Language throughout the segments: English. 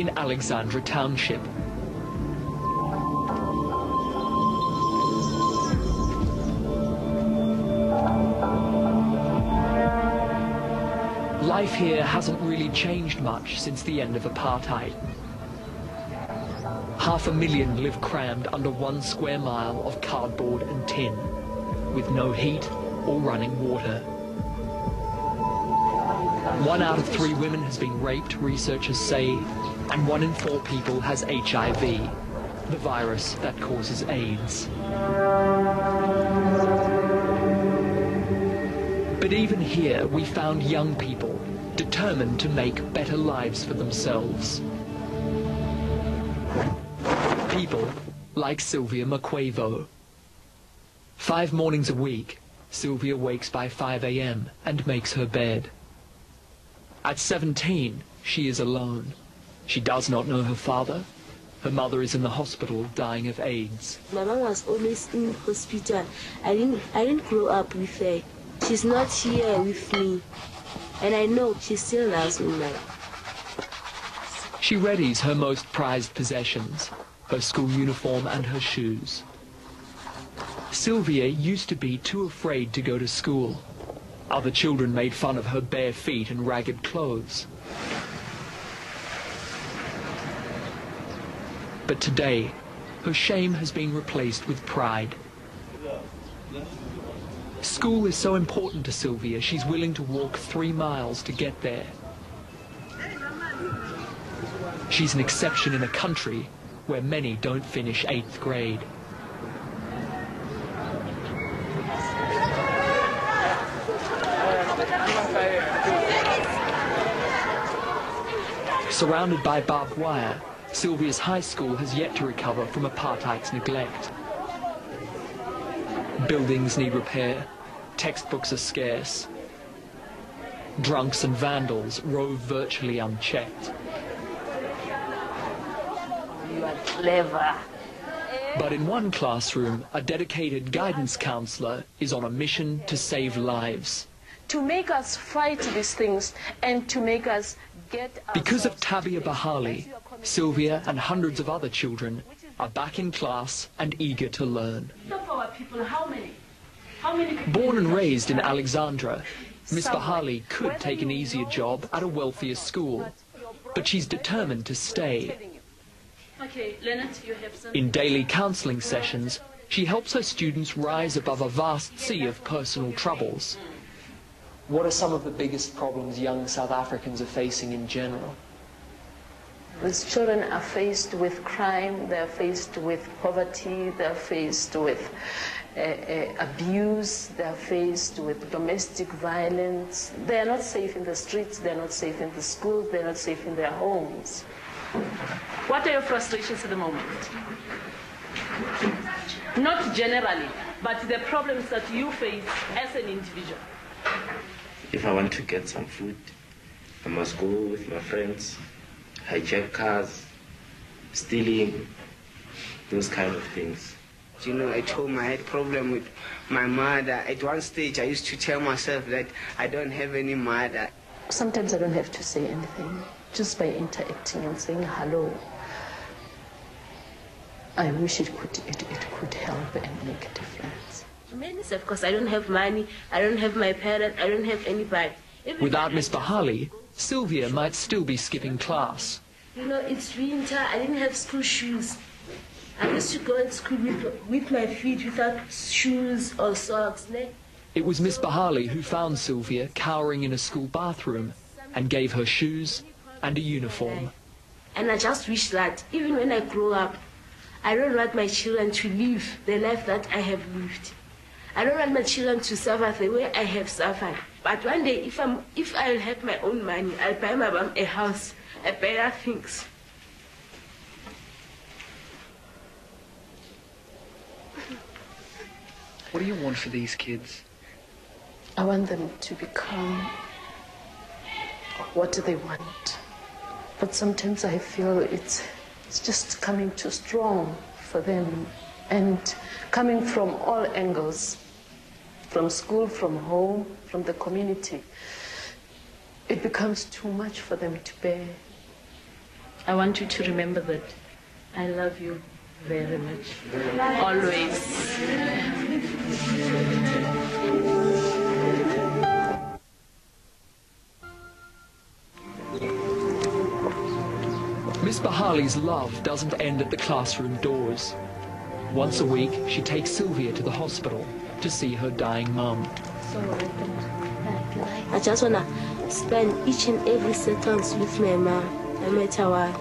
in Alexandra Township. Life here hasn't really changed much since the end of apartheid. 500,000 live crammed under 1 square mile of cardboard and tin, with no heat or running water. 1 out of 3 women has been raped, researchers say, and 1 in 4 people has HIV, the virus that causes AIDS. But even here, we found young people determined to make better lives for themselves. People like Sylvia Nameurena. 5 mornings a week, Sylvia wakes by 5 a.m. and makes her bed. At 17, she is alone. She does not know her father. Her mother is in the hospital dying of AIDS. My mom was always in hospital. I didn't grow up with her. She's not here with me. And I know she still loves me now. She readies her most prized possessions, her school uniform and her shoes. Sylvia used to be too afraid to go to school. Other children made fun of her bare feet and ragged clothes. But today, her shame has been replaced with pride. School is so important to Sylvia, she's willing to walk 3 miles to get there. She's an exception in a country where many don't finish 8th grade. Surrounded by barbed wire, Sylvia's high school has yet to recover from apartheid's neglect. Buildings need repair, textbooks are scarce. Drunks and vandals rove virtually unchecked. You are clever. But in one classroom, a dedicated guidance counselor is on a mission to save lives. To make us fight these things and to make us get... Because of Tabia Bahali, Sylvia and hundreds of other children are back in class and eager to learn. Born and raised in Alexandra, Miss Bahali could take an easier job at a wealthier school, but she's determined to stay. In daily counselling sessions, she helps her students rise above a vast sea of personal troubles. What are some of the biggest problems young South Africans are facing in general? These children are faced with crime, they're faced with poverty, they're faced with abuse, they're faced with domestic violence. They're not safe in the streets, they're not safe in the schools, they're not safe in their homes. What are your frustrations at the moment? Not generally, but the problems that you face as an individual. If I want to get some food, I must go with my friends, hijack cars, stealing, those kind of things. You know, at home I had a problem with my mother. At one stage I used to tell myself that I don't have any mother. Sometimes I don't have to say anything. Just by interacting and saying hello, I wish it could help and make a difference. Of course, I don't have money, I don't have my parents, I don't have anybody. Without Miss Bahali, Sylvia might still be skipping class. You know, it's winter, I didn't have school shoes. I used to go to school with my feet without shoes or socks. It was Miss Bahali who found Sylvia cowering in a school bathroom and gave her shoes and a uniform. And I just wish that even when I grow up, I don't want my children to live the life that I have lived. I don't want my children to suffer the way I have suffered. But one day, if I'll have my own money, I'll buy my mom a house, a better things. What do you want for these kids? I want them to become what they want. But sometimes I feel it's just coming too strong for them and coming from all angles, from school, from home, from the community. It becomes too much for them to bear. I want you to remember that I love you very much. Always. Miss Bahali's love doesn't end at the classroom doors. Once a week, she takes Sylvia to the hospital to see her dying mum. I just want to spend each and every second with my mom, no matter what.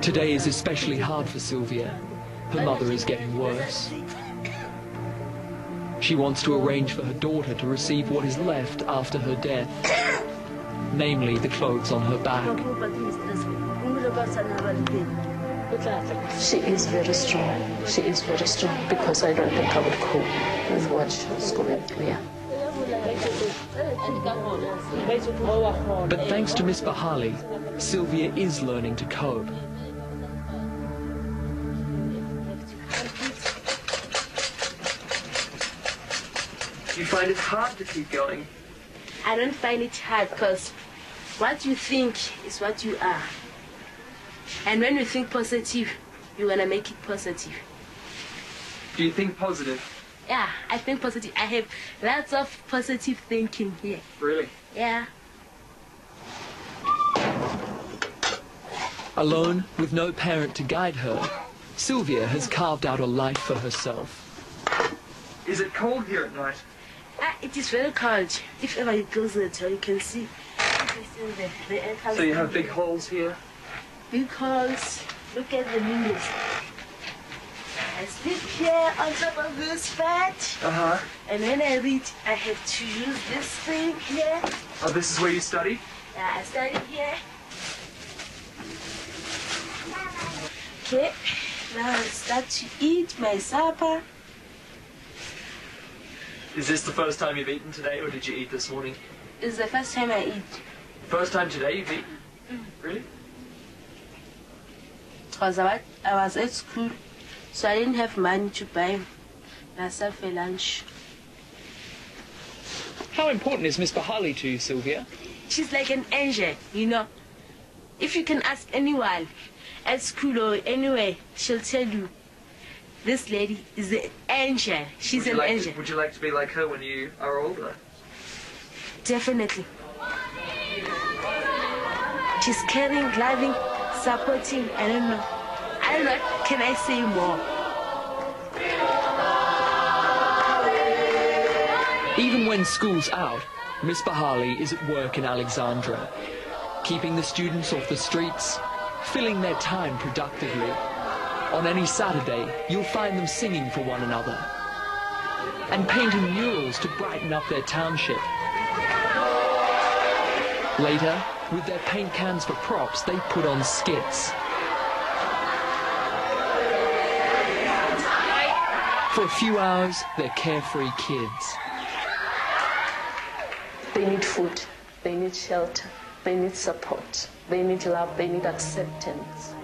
Today is especially hard for Sylvia. Her mother is getting worse. She wants to arrange for her daughter to receive what is left after her death, namely the clothes on her back. She is very strong. She is very strong because I don't think I would cope with what she was going through. Yeah. But thanks to Miss Bahali, Sylvia is learning to cope. Do you find it hard to keep going? I don't find it hard because what you think is what you are. And when you think positive, you're going to make it positive. Do you think positive? Yeah, I think positive. I have lots of positive thinking here. Really? Yeah. Alone, with no parent to guide her, Sylvia has carved out a life for herself. Is it cold here at night? It is very cold. If ever you close the door, you can see. The entrance. So you have big holes here? Big holes. Look at the windows. I sleep here on top of this bed. Uh-huh. And when I read, I have to use this thing here. Oh, this is where you study? Yeah, I study here. Okay, now I start to eat my supper. Is this the first time you've eaten today, or did you eat this morning? It's the first time I eat. First time today you've eaten? Really? Because I was at school, so I didn't have money to buy myself a lunch. How important is Miss Bahali to you, Sylvia? She's like an angel, you know. If you can ask anyone at school or anywhere, she'll tell you, this lady is an angel. She's an angel. Would you like to be like her when you are older? Definitely. She's caring, loving, supporting. I don't know. What can I say more? Even when school's out, Miss Bahali is at work in Alexandra, keeping the students off the streets, filling their time productively. On any Saturday, you'll find them singing for one another and painting murals to brighten up their township. Later, with their paint cans for props, they put on skits. For a few hours, they're carefree kids. They need food, they need shelter, they need support, they need love, they need acceptance.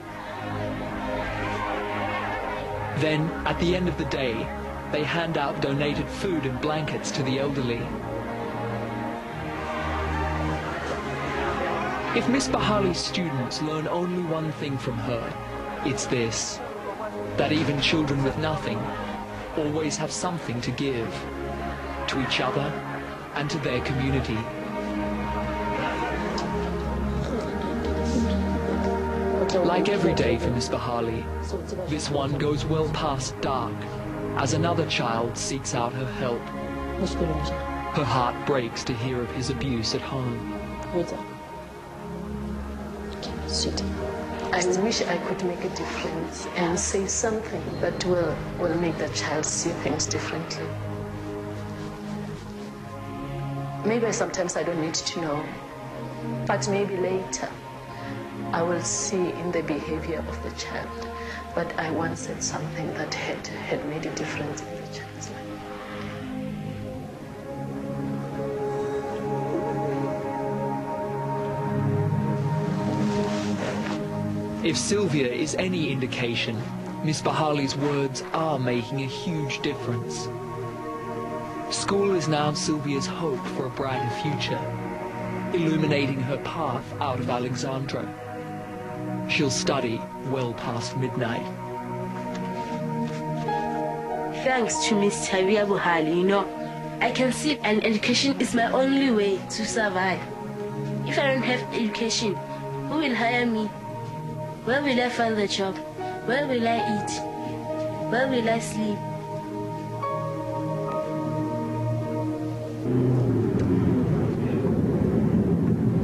Then, at the end of the day, they hand out donated food and blankets to the elderly. If Miss Bahali's students learn only one thing from her, it's this: that even children with nothing always have something to give, to each other and to their community. Like every day for Miss Bahali, this one goes well past dark as another child seeks out her help. Her heart breaks to hear of his abuse at home. I wish I could make a difference and say something that will make the child see things differently. Maybe sometimes I don't need to know, but maybe later I will see in the behavior of the child that I once said something that had made a difference in the child's life. If Sylvia is any indication, Miss Bahali's words are making a huge difference. School is now Sylvia's hope for a brighter future, illuminating her path out of Alexandra. She'll study well past midnight. Thanks to Miss Xavier Buhali, I can see an education is my only way to survive. If I don't have education, who will hire me? Where will I find the job? Where will I eat? Where will I sleep?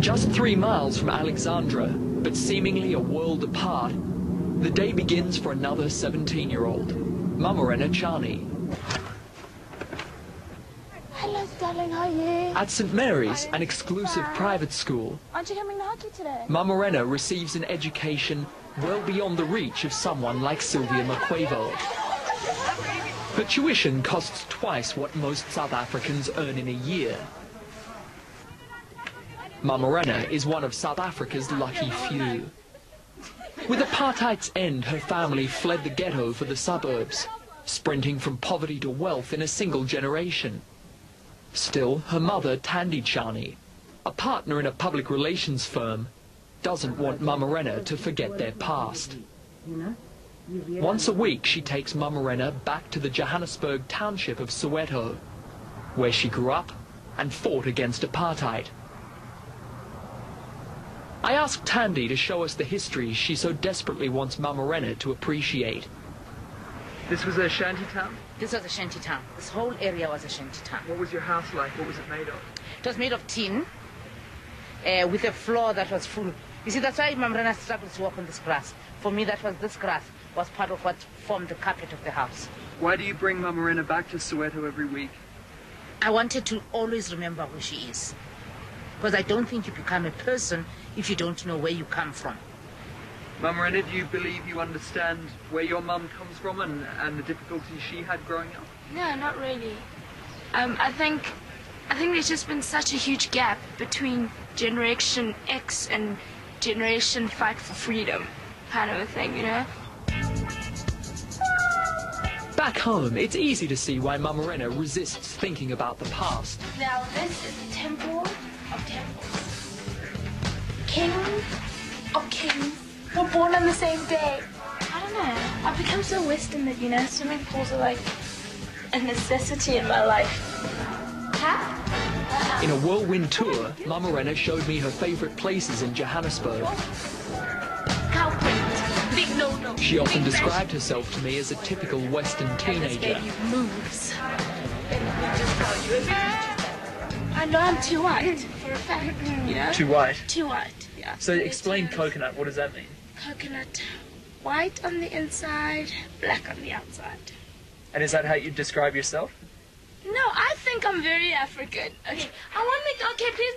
Just 3 miles from Alexandra, but seemingly a world apart, the day begins for another 17-year-old, Nameurena Chani. Hello, darling, how are you? At St. Mary's, an exclusive private school, Aren't you coming to hockey today? Nameurena receives an education well beyond the reach of someone like Sylvia Maquevo. Her tuition costs twice what most South Africans earn in a year. Nameurena is one of South Africa's lucky few. With apartheid's end, her family fled the ghetto for the suburbs, sprinting from poverty to wealth in a single generation. Still, her mother, Thandi Chani, a partner in a public relations firm, doesn't want Nameurena to forget their past. Once a week, she takes Nameurena back to the Johannesburg township of Soweto, where she grew up and fought against apartheid. I asked Thandi to show us the history she so desperately wants Nameurena to appreciate. This was a shanty town? This was a shanty town. This whole area was a shanty town. What was your house like? What was it made of? It was made of tin, with a floor that was full. You see, that's why Nameurena struggled to walk on this grass. For me, this grass was part of what formed the carpet of the house. Why do you bring Nameurena back to Soweto every week? I wanted to always remember who she is. Because I don't think you become a person if you don't know where you come from. Nameurena, do you believe you understand where your mum comes from and the difficulties she had growing up? No, not really. I think there's just been such a huge gap between Generation X and Generation Fight for Freedom kind of a thing, Back home, it's easy to see why Nameurena resists thinking about the past. Now this is the temple of temples. King of kings were born on the same day. I don't know. I've become so Western that, swimming pools are like a necessity in my life. Huh? In a whirlwind tour, Nameurena showed me her favorite places in Johannesburg. Cowprint. Big no-no. She often Big described herself to me as a typical Western teenager. baby moves. I know I'm too white for a fact, Too white. Too white, yeah. So explain coconut. What does that mean? Coconut, white on the inside, black on the outside. And is that how you describe yourself? No, I think I'm very African. Okay, please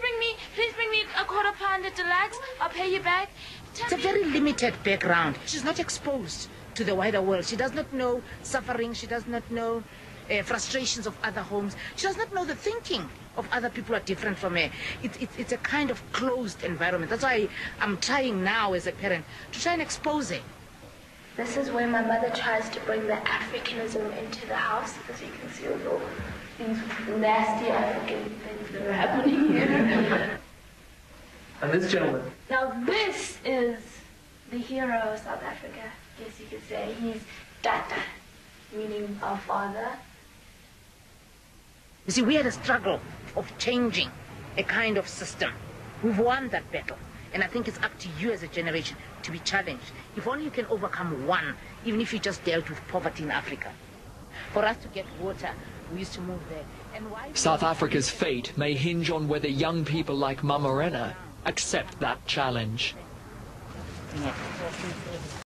bring me a quarter pound of deluxe. I'll pay you back. It's a very limited background. She's not exposed to the wider world. She does not know suffering. She does not know frustrations of other homes. She does not know the thinking of other people are different from her. It's a kind of closed environment. That's why I'm trying now as a parent to try and expose her. This is where my mother tries to bring the Africanism into the house, as you can see all these nasty African things that are happening here. And this gentleman? Now this is the hero of South Africa, I guess you could say. He's Tata, meaning our father. You see, we had a struggle of changing a kind of system. We've won that battle. And I think it's up to you as a generation to be challenged. If only you can overcome one, even if you just dealt with poverty in Africa. For us to get water, we used to move there. And why South Africa's fate may hinge on whether young people like Nameurena accept that challenge. Yeah.